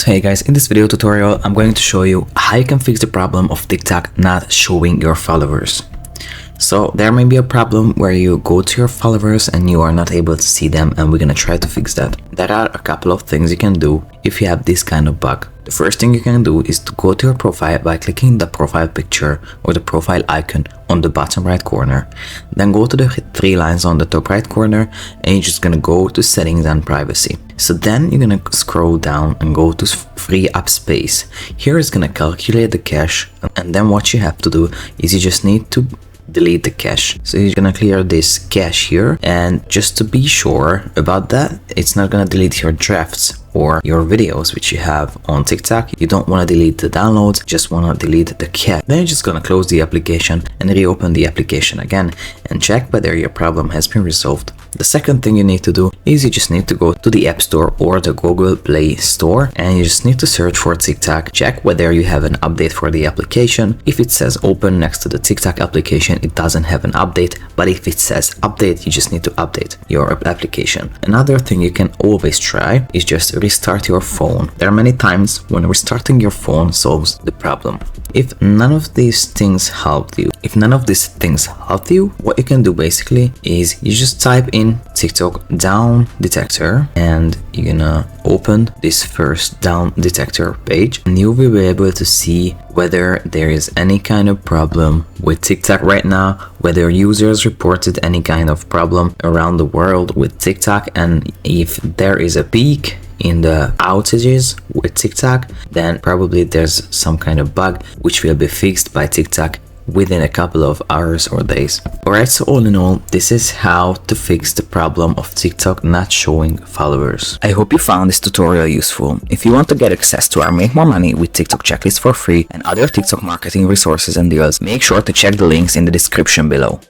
So hey guys, in this video tutorial I'm going to show you how you can fix the problem of TikTok not showing your followers. So there may be a problem where you go to your followers and you are not able to see them, and we're gonna try to fix that. There are a couple of things you can do if you have this kind of bug. The first thing you can do is to go to your profile by clicking the profile picture or the profile icon on the bottom right corner. Then go to the three lines on the top right corner and you're just gonna go to settings and privacy. So then you're gonna scroll down and go to free up space. Here it's gonna calculate the cache, and then what you have to do is you just need to delete the cache. So you're gonna clear this cache here, and just to be sure about that, it's not gonna delete your drafts or your videos which you have on TikTok. You don't want to delete the downloads, just want to delete the cache. Then you're just gonna close the application and reopen the application again and check whether your problem has been resolved. The second thing you need to do is you just need to go to the App Store or the Google Play Store, and you just need to search for TikTok. Check whether you have an update for the application. If it says open next to the TikTok application, it doesn't have an update, but if it says update, you just need to update your application. Another thing you can always try is just restart your phone. There are many times when restarting your phone solves the problem. If none of these things helped you, what you can do basically is you just type in TikTok down detector and you're gonna open this first down detector page, and you will be able to see whether there is any kind of problem with TikTok right now, whether users reported any kind of problem around the world with TikTok, and if there is a peak in the outages with TikTok, then probably there's some kind of bug which will be fixed by TikTok within a couple of hours or days. Alright, so all in all, this is how to fix the problem of TikTok not showing followers. I hope you found this tutorial useful. If you want to get access to our Make More Money with TikTok checklist for free and other TikTok marketing resources and deals, make sure to check the links in the description below.